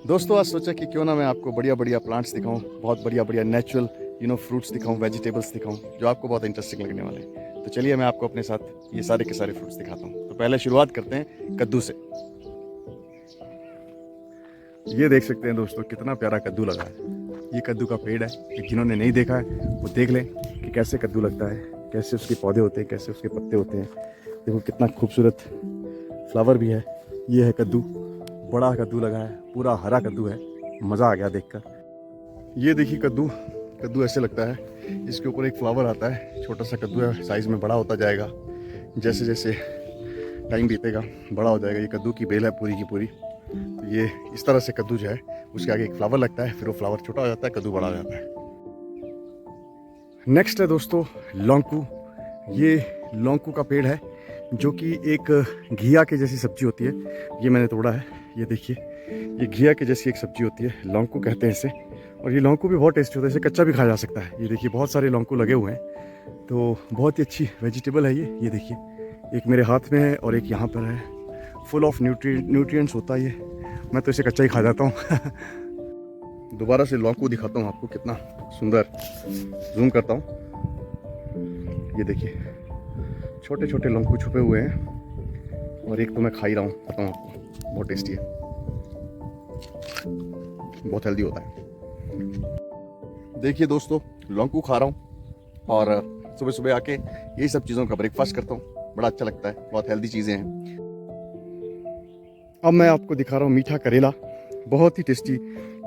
दोस्तों आज सोचा कि क्यों ना मैं आपको बढ़िया बढ़िया प्लांट्स दिखाऊं, बहुत बढ़िया बढ़िया नेचुरल फ्रूट्स दिखाऊं, वेजिटेबल्स दिखाऊं जो आपको बहुत इंटरेस्टिंग लगने वाले हैं। तो चलिए मैं आपको अपने साथ ये सारे के सारे फ्रूट्स दिखाता हूं। तो पहले शुरुआत करते हैं कद्दू से। ये देख सकते हैं दोस्तों कितना प्यारा कद्दू लगा है। ये कद्दू का पेड़ है, जिन्होंने नहीं देखा है वो देख लें कि कैसे कद्दू लगता है, कैसे उसके पौधे होते हैं, कैसे उसके पत्ते होते हैं। देखो कितना खूबसूरत फ्लावर भी है। ये है कद्दू, बड़ा कद्दू लगा है, पूरा हरा कद्दू है, मज़ा आ गया देखकर। ये देखिए कद्दू, कद्दू ऐसे लगता है, इसके ऊपर एक फ्लावर आता है, छोटा सा कद्दू है, साइज़ में बड़ा होता जाएगा जैसे जैसे टाइम बीतेगा, बड़ा हो जाएगा। ये कद्दू की बेल है पूरी की पूरी। तो ये इस तरह से कद्दू जो है उसके आगे एक फ्लावर लगता है, फिर वो फ्लावर छोटा हो जाता है, कद्दू बड़ा हो जाता है। नेक्स्ट है दोस्तों लौंकू। ये लौंकू का पेड़ है जो कि एक घिया के जैसी सब्जी होती है। ये मैंने तोड़ा है, ये देखिए, ये घिया के जैसी एक सब्जी होती है, लौंकू कहते हैं इसे। और ये लौंकू भी बहुत टेस्टी होता है, इसे कच्चा भी खाया जा सकता है। ये देखिए बहुत सारे लौंकू लगे हुए हैं, तो बहुत ही अच्छी वेजिटेबल है ये देखिए, एक मेरे हाथ में है और एक यहाँ पर है। फुल ऑफ न्यूट्रिएंट्स होता है ये, मैं तो इसे कच्चा ही खा जाता हूँ। दोबारा से लौंकू दिखाता हूँ आपको, कितना सुंदर, जूम करता हूँ। ये देखिए छोटे छोटे लौंकू छुपे हुए हैं और एक तो मैं खा ही रहा हूँ, बताता हूँ आपको, बहुत टेस्टी है, बहुत हेल्दी होता है। देखिए दोस्तों लौंकू खा रहा हूँ और सुबह सुबह आके यही सब चीज़ों का ब्रेकफास्ट करता हूँ, बड़ा अच्छा लगता है, बहुत हेल्दी चीज़ें हैं। अब मैं आपको दिखा रहा हूँ मीठा करेला, बहुत ही टेस्टी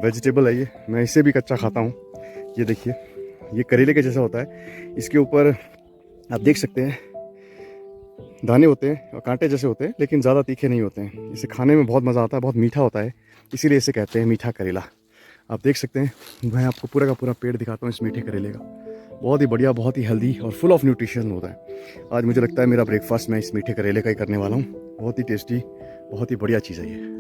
वेजिटेबल है ये, मैं इसे भी कच्चा खाता हूँ। ये देखिए ये करेले के जैसा होता है, इसके ऊपर आप देख सकते हैं दाने होते हैं और कांटे जैसे होते हैं, लेकिन ज़्यादा तीखे नहीं होते हैं। इसे खाने में बहुत मज़ा आता है, बहुत मीठा होता है, इसीलिए इसे कहते हैं मीठा करेला। आप देख सकते हैं, मैं आपको पूरा का पूरा पेड़ दिखाता हूँ इस मीठे करेले का, बहुत ही बढ़िया, बहुत ही हेल्दी और फुल ऑफ न्यूट्रिशन होता है। आज मुझे लगता है मेरा ब्रेकफास्ट मैं इस मीठे करेले का ही करने वाला हूँ, बहुत ही टेस्टी, बहुत ही बढ़िया चीज़ है ये।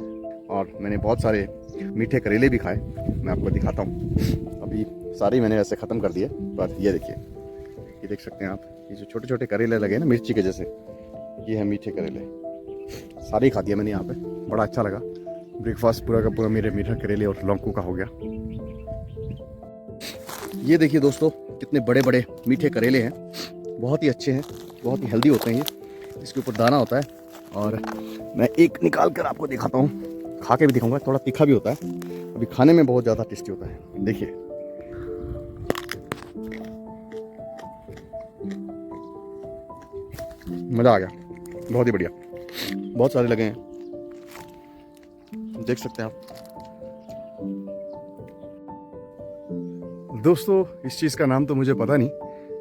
और मैंने बहुत सारे मीठे करेले भी खाए, मैं आपको दिखाता हूँ। अभी सारे ही मैंने वैसे ख़त्म कर दिए, पर ये देखिए, ये देख सकते हैं आप, ये जो छोटे छोटे करेले लगे ना मिर्ची के जैसे, ये है मीठे करेले। सारे ही खा दिया मैंने यहाँ पे, बड़ा अच्छा लगा। ब्रेकफास्ट पूरा का पूरा मेरे मीठा करेले और लौंकू का हो गया। ये देखिए दोस्तों कितने बड़े बड़े मीठे करेले हैं, बहुत ही अच्छे हैं, बहुत ही हेल्दी होते हैं ये। इसके ऊपर दाना होता है और मैं एक निकाल कर आपको दिखाता हूँ, खा के भी दिखाऊंगा, थोड़ा तीखा भी होता है, अभी खाने में बहुत ज़्यादा टेस्टी होता है। देखिए मज़ा आ गया, बहुत ही बढ़िया, बहुत सारे लगे हैं, देख सकते हैं आप। दोस्तों इस चीज़ का नाम तो मुझे पता नहीं,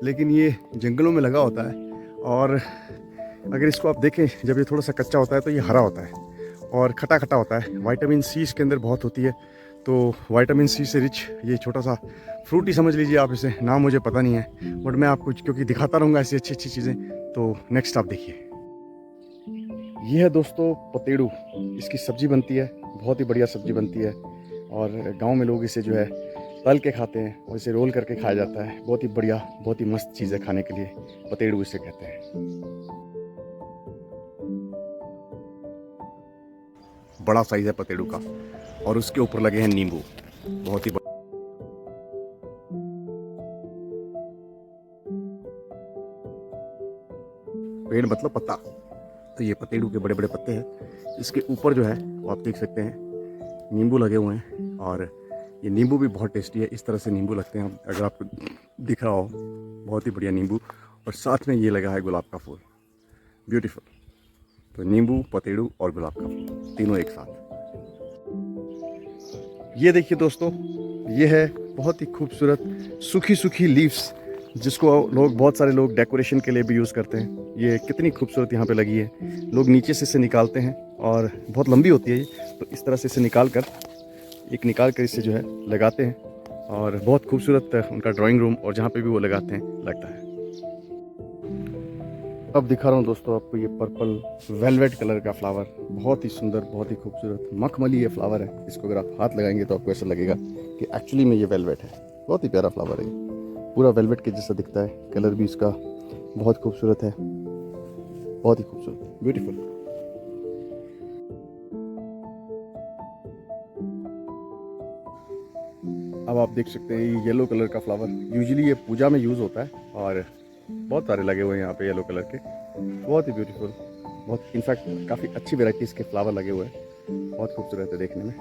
लेकिन ये जंगलों में लगा होता है और अगर इसको आप देखें, जब ये थोड़ा सा कच्चा होता है तो ये हरा होता है और खटा खटा होता है। विटामिन सी इसके अंदर बहुत होती है, तो विटामिन सी से रिच ये छोटा सा फ्रूट ही समझ लीजिए आप इसे, नाम मुझे पता नहीं है, बट मैं आपको क्योंकि दिखाता रहूँगा ऐसी अच्छी अच्छी चीज़ें। तो नेक्स्ट आप देखिए, ये है दोस्तों पतेड़ू, इसकी सब्जी बनती है, बहुत ही बढ़िया सब्जी बनती है और गांव में लोग इसे जो है तल के खाते हैं और इसे रोल करके खाया जाता है। बहुत ही बढ़िया, बहुत ही मस्त चीज़ है खाने के लिए, पतेड़ू इसे कहते हैं। बड़ा साइज है पतेड़ू का और उसके ऊपर लगे हैं नींबू, बहुत ही पेड़ मतलब पत्ता, तो ये पतेड़ू के बड़े बड़े पत्ते हैं, इसके ऊपर जो है वो आप देख सकते हैं नींबू लगे हुए हैं और ये नींबू भी बहुत टेस्टी है। इस तरह से नींबू लगते हैं, अगर आपको दिख रहा हो, बहुत ही बढ़िया नींबू, और साथ में ये लगा है गुलाब का फूल, ब्यूटीफुल। तो नींबू, पतेड़ू और गुलाब का फूल तीनों एक साथ। ये देखिए दोस्तों, ये है बहुत ही खूबसूरत सूखी सूखी लीव्स, जिसको लोग, बहुत सारे लोग डेकोरेशन के लिए भी यूज़ करते हैं। ये कितनी खूबसूरत यहाँ पे लगी है, लोग नीचे से इसे निकालते हैं और बहुत लंबी होती है ये, तो इस तरह से इसे निकाल कर इसे जो है लगाते हैं और बहुत खूबसूरत उनका ड्राइंग रूम और जहाँ पे भी वो लगाते हैं लगता है। अब दिखा रहा हूँ दोस्तों आपको ये पर्पल वेलवेट कलर का फ्लावर, बहुत ही सुंदर, बहुत ही खूबसूरत मखमली ये फ्लावर है। इसको अगर आप हाथ लगाएंगे तो आपको ऐसा लगेगा कि एक्चुअली में ये वेलवेट है। बहुत ही प्यारा फ्लावर है ये, पूरा वेलवेट के जैसा दिखता है, कलर भी इसका बहुत खूबसूरत है, बहुत ही खूबसूरत, ब्यूटीफुल। अब आप देख सकते हैं ये येलो कलर का फ्लावर, यूजुअली ये पूजा में यूज़ होता है और बहुत सारे लगे हुए हैं यहाँ पे येलो कलर के, बहुत ही ब्यूटीफुल, बहुत इनफैक्ट काफ़ी अच्छी वेराइटीज़ के फ्लावर लगे हुए हैं, बहुत खूबसूरत है देखने में।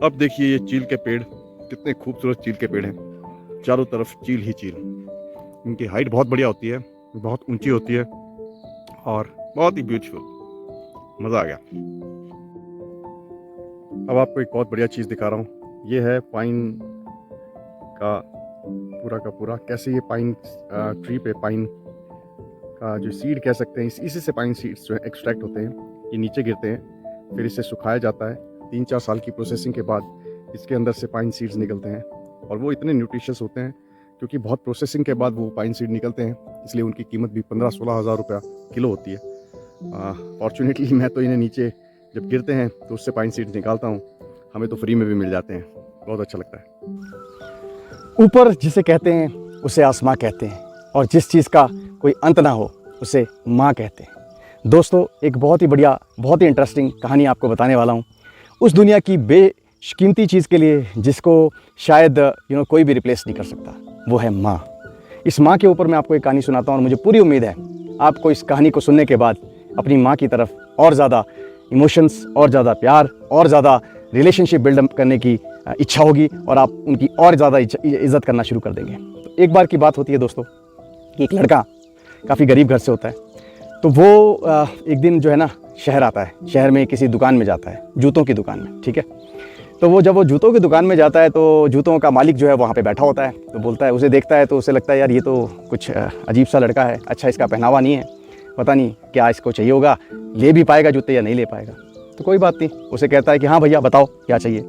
अब देखिए ये चील के पेड़, कितने खूबसूरत चील के पेड़ हैं, चारों तरफ चील ही चील। इनकी हाइट बहुत बढ़िया होती है, बहुत ऊंची होती है और बहुत ही ब्यूटीफुल, मज़ा आ गया। अब आपको एक बहुत बढ़िया चीज़ दिखा रहा हूँ, ये है पाइन का पूरा कैसे ये पाइन ट्री पे पाइन का जो सीड कह सकते हैं, इसी से पाइन सीड्स जो है एक्सट्रैक्ट होते हैं, ये नीचे गिरते हैं, फिर इसे सुखाया जाता है। 3-4 साल की प्रोसेसिंग के बाद इसके अंदर से पाइन सीड्स निकलते हैं और वो इतने न्यूट्रिशियस होते हैं क्योंकि बहुत प्रोसेसिंग के बाद वो पाइन सीड निकलते हैं, इसलिए उनकी कीमत भी 15-16 हज़ार रुपया किलो होती है। फॉर्चुनेटली मैं तो इन्हें नीचे जब गिरते हैं तो उससे पाइन सीड्स निकालता हूँ, हमें तो फ्री में भी मिल जाते हैं, बहुत अच्छा लगता है। ऊपर जिसे कहते हैं उसे आसमां कहते हैं और जिस चीज़ का कोई अंत ना हो उसे माँ कहते हैं। दोस्तों, एक बहुत ही बढ़िया, बहुत ही इंटरेस्टिंग कहानी आपको बताने वाला हूँ उस दुनिया की बेशकीमती चीज़ के लिए जिसको शायद कोई भी रिप्लेस नहीं कर सकता, वो है माँ। इस माँ के ऊपर मैं आपको एक कहानी सुनाता हूँ और मुझे पूरी उम्मीद है आपको इस कहानी को सुनने के बाद अपनी माँ की तरफ और ज़्यादा इमोशंस, और ज़्यादा प्यार, और ज़्यादा रिलेशनशिप बिल्डअप करने की इच्छा होगी और आप उनकी और ज़्यादा इज़्ज़त करना शुरू कर देंगे। तो एक बार की बात होती है दोस्तों कि एक लड़का काफ़ी गरीब घर से होता है, तो वो एक दिन जो है ना शहर आता है, शहर में किसी दुकान में जाता है, जूतों की दुकान में, ठीक है। तो वो जब वो जूतों की दुकान में जाता है तो जूतों का मालिक जो है वहाँ पे बैठा होता है, तो बोलता है, उसे देखता है तो उसे लगता है यार ये तो कुछ अजीब सा लड़का है, अच्छा इसका पहनावा नहीं है, पता नहीं क्या इसको चाहिए होगा, ले भी पाएगा जूते या नहीं ले पाएगा। तो कोई बात नहीं, उसे कहता है कि हाँ भैया बताओ क्या चाहिए।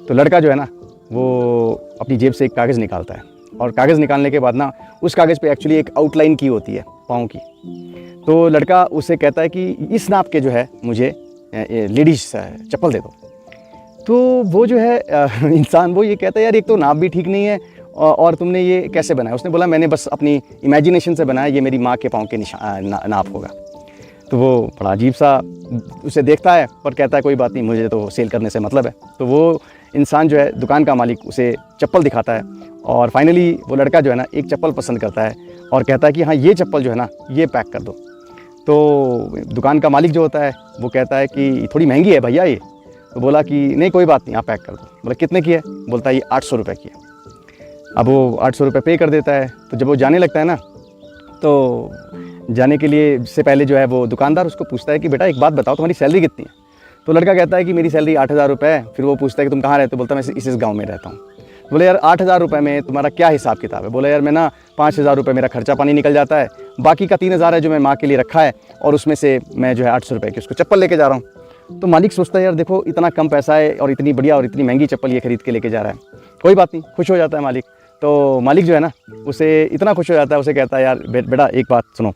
तो लड़का जो है ना वो अपनी जेब से एक कागज़ निकालता है और कागज़ निकालने के बाद ना उस कागज़ पे एक्चुअली एक आउटलाइन की होती है पाँव की। तो लड़का उसे कहता है कि इस नाप के जो है मुझे लेडीज़ चप्पल दे दो। तो वो जो है इंसान वो ये कहता है यार एक तो नाप भी ठीक नहीं है और तुमने ये कैसे बनाया। उसने बोला मैंने बस अपनी इमेजिनेशन से बनाया, ये मेरी माँ के पाँव के नाप होगा। तो वो बड़ा अजीब सा उसे देखता है पर कहता है कोई बात नहीं, मुझे तो सेल करने से मतलब है। तो वो इंसान जो है दुकान का मालिक उसे चप्पल दिखाता है और फाइनली वो लड़का जो है ना एक चप्पल पसंद करता है और कहता है कि हाँ ये चप्पल जो है ना ये पैक कर दो। तो दुकान का मालिक जो होता है वो कहता है कि थोड़ी महंगी है भैया ये। तो बोला कि नहीं कोई बात नहीं आप पैक कर दो। बोला कितने की है? बोलता है ये 800 रुपये की है। अब वो 800 रुपये पे कर देता है। तो जब वो जाने लगता है ना तो जाने के लिए से पहले जो है वो दुकानदार उसको पूछता है कि बेटा एक बात बताओ तुम्हारी सैलरी कितनी है? तो लड़का कहता है कि मेरी सैलरी 8000 रुपये है। फिर वो पूछता है कि तुम कहाँ रहते हो? बोलता मैं इस गाँव में रहता हूँ। बोले यार 8000 रुपये में तुम्हारा क्या हिसाब किताब है? बोला यार मैं ना 5000 रुपये मेरा खर्चा पानी निकल जाता है, बाकी का 3000 है जो मैं माँ के लिए रखा है और उसमें से मैं जो है 800 रुपये की उसको चप्पल लेके जा रहा हूँ। तो मालिक सोचता है यार देखो इतना कम पैसा है और इतनी बढ़िया और इतनी महंगी चप्पल ये खरीद के लेके जा रहा है, कोई बात नहीं, खुश हो जाता है मालिक। तो मालिक जो है ना उसे इतना खुश हो जाता है, उसे कहता है यार बेटा एक बात सुनो,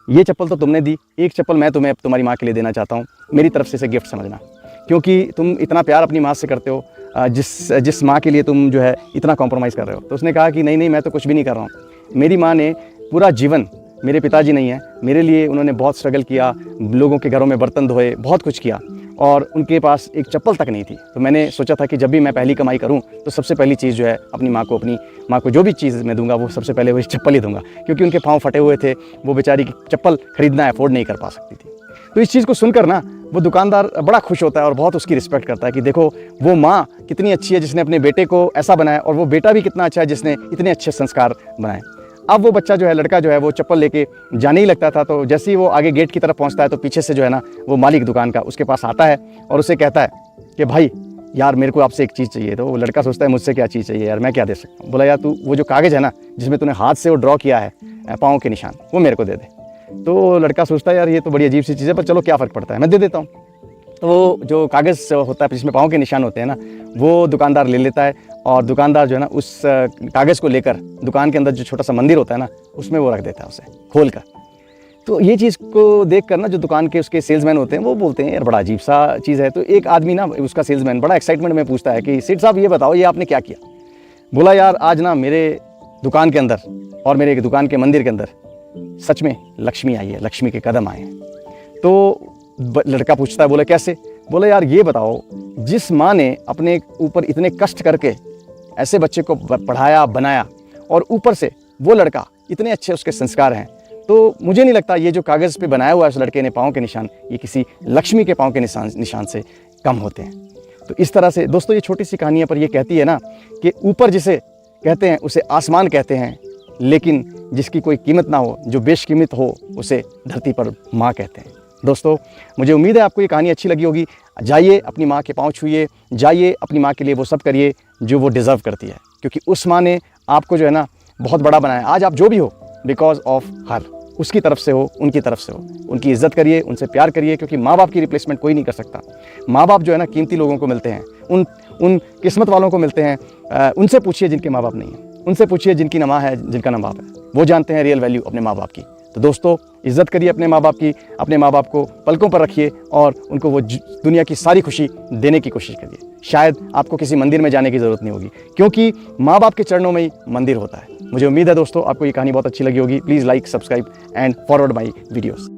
ये चप्पल तो तुमने दी, एक चप्पल मैं तुम्हें तुम्हारी माँ के लिए देना चाहता हूँ, मेरी तरफ से इसे गिफ्ट समझना, क्योंकि तुम इतना प्यार अपनी माँ से करते हो, जिस माँ के लिए तुम जो है इतना कॉम्प्रोमाइज़ कर रहे हो। तो उसने कहा कि नहीं मैं तो कुछ भी नहीं कर रहा हूँ, मेरी माँ ने पूरा जीवन, मेरे पिताजी नहीं है, मेरे लिए उन्होंने बहुत स्ट्रगल किया, लोगों के घरों में बर्तन धोए, बहुत कुछ किया और उनके पास एक चप्पल तक नहीं थी। तो मैंने सोचा था कि जब भी मैं पहली कमाई करूं तो सबसे पहली चीज़ जो है अपनी माँ को जो भी चीज़ मैं दूंगा वो सबसे पहले वही चप्पल ही दूंगा, क्योंकि उनके पाँव फटे हुए थे, वो बेचारी की चप्पल खरीदना अफोर्ड नहीं कर पा सकती थी। तो इस चीज़ को सुनकर ना वो दुकानदार बड़ा खुश होता है और बहुत उसकी रिस्पेक्ट करता है कि देखो वो माँ कितनी अच्छी है जिसने अपने बेटे को ऐसा बनाया और वो बेटा भी कितना अच्छा है जिसने इतने अच्छे संस्कार बनाए। अब वो बच्चा जो है, लड़का जो है वो चप्पल लेके जाने ही लगता था। तो जैसे ही वो आगे गेट की तरफ पहुंचता है तो पीछे से जो है ना वो मालिक दुकान का उसके पास आता है और उसे कहता है कि भाई यार मेरे को आपसे एक चीज़ चाहिए। तो वो लड़का सोचता है मुझसे क्या चीज़ चाहिए यार, मैं क्या दे सकता हूँ। बोला यार तू वो जो कागज़ है ना जिसमें तूने हाथ से वो ड्रॉ किया है पाँव के निशान, वो मेरे को दे दे। तो लड़का सोचता है यार ये तो बड़ी अजीब सी चीज़ है, पर चलो क्या फ़र्क पड़ता है, मैं दे देता हूँ। तो वो जो कागज़ होता है जिसमें पाँव के निशान होते हैं ना, वो दुकानदार ले लेता है और दुकानदार जो है ना उस कागज़ को लेकर दुकान के अंदर जो छोटा सा मंदिर होता है ना उसमें वो रख देता है उसे खोल कर। तो ये चीज़ को देख कर ना जो दुकान के उसके सेल्समैन होते हैं वो बोलते हैं यार बड़ा अजीब सा चीज़ है। तो एक आदमी ना उसका सेल्समैन बड़ा एक्साइटमेंट में पूछता है कि सेठ साहब ये बताओ ये आपने क्या किया? बोला यार आज ना मेरे दुकान के अंदर और मेरे दुकान के मंदिर के अंदर सच में लक्ष्मी आई है, लक्ष्मी के कदम आए हैं। तो लड़का पूछता है, बोला कैसे? बोले यार ये बताओ, जिस माँ ने अपने ऊपर इतने कष्ट करके ऐसे बच्चे को पढ़ाया बनाया और ऊपर से वो लड़का इतने अच्छे उसके संस्कार हैं, तो मुझे नहीं लगता ये जो कागज़ पे बनाया हुआ है उस लड़के ने पाँव के निशान, ये किसी लक्ष्मी के पाँव के निशान से कम होते हैं। तो इस तरह से दोस्तों ये छोटी सी कहानियाँ पर ये कहती है ना कि ऊपर जिसे कहते हैं उसे आसमान कहते हैं, लेकिन जिसकी कोई कीमत ना हो, जो बेशकीमत हो, उसे धरती पर माँ कहते हैं। दोस्तों मुझे उम्मीद है आपको ये कहानी अच्छी लगी होगी। जाइए अपनी माँ के पाँव छूइए, जाइए अपनी माँ के लिए वो सब करिए जो वो डिज़र्व करती है, क्योंकि उस माँ ने आपको जो है ना बहुत बड़ा बनाया। आज आप जो भी हो बिकॉज ऑफ हर, उसकी तरफ से हो, उनकी तरफ से हो। उनकी इज़्ज़त करिए, उनसे प्यार करिए, क्योंकि माँ बाप की रिप्लेसमेंट कोई नहीं कर सकता। माँ बाप जो है ना कीमती लोगों को मिलते हैं, उन किस्मत वालों को मिलते हैं। उनसे पूछिए जिनके माँ बाप नहीं हैं, उनसे पूछिए जिनकी ना माँ है, जिनका ना बाप है, वो जानते हैं रियल वैल्यू अपने माँ बाप की। तो दोस्तों इज़्ज़त करिए अपने माँ बाप की, अपने माँ बाप को पलकों पर रखिए और उनको वो दुनिया की सारी खुशी देने की कोशिश करिए। शायद आपको किसी मंदिर में जाने की ज़रूरत नहीं होगी, क्योंकि माँ बाप के चरणों में ही मंदिर होता है। मुझे उम्मीद है दोस्तों आपको ये कहानी बहुत अच्छी लगी होगी। Please like, subscribe and forward my videos.